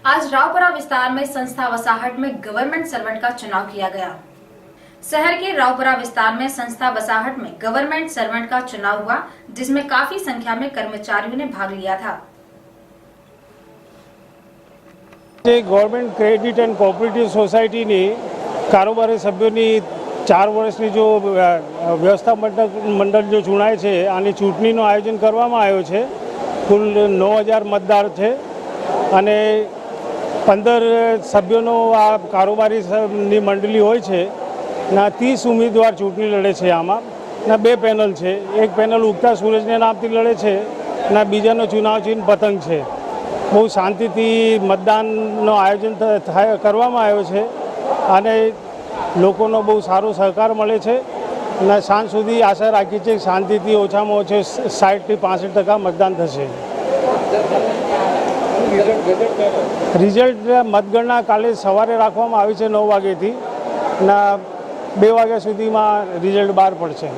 आज रावपुरा विस्तार में संस्था वसाहट में गवर्नमेंट सर्वेंट का चुनाव किया गया। शहर के रावपुरा विस्तार में संस्था वसाहट में गवर्नमेंट सर्वेंट का चुनाव हुआ, जिसमें काफी संख्या में कर्मचारियों ने भाग लिया था। Government credit and cooperative society ने कारोबारी सभ्यों 4 वर्षनी जो व्यवस्था मंडल जो चूंटाय छे आनी चूंटणीનું आयोजन કરવામાં આવ્યો છે। कुल 9000 मतदार છે અને 15 સભ્યોનો આ કારોબારી મંડળી હોય છે ના 30 ઉમેદવાર ચૂંટણી લડે છે। આમાં ના 2 પેનલ છે। એક પેનલ ઉગતા સૂરજને નામથી લડે છે ના બીજાનો ચુનાવ ચિહ્ન પતંગ છે। બહુ શાંતિથી મતદાનનો આયોજન કરવામાં આવ્યો છે અને લોકોનો બહુ સારો સહકાર મળે છે અને સાંજ સુધી આશા રાખી છે કે શાંતિથી ઓછામાં ઓછો 60 થી 65% મતદાન થશે। રિઝલ્ટ મતગણના કાલે સવારે રાખવામાં આવી છે 9 વાગ્યાથી ના 2 વાગ્યા સુધીમાં રિઝલ્ટ બહાર પડશે।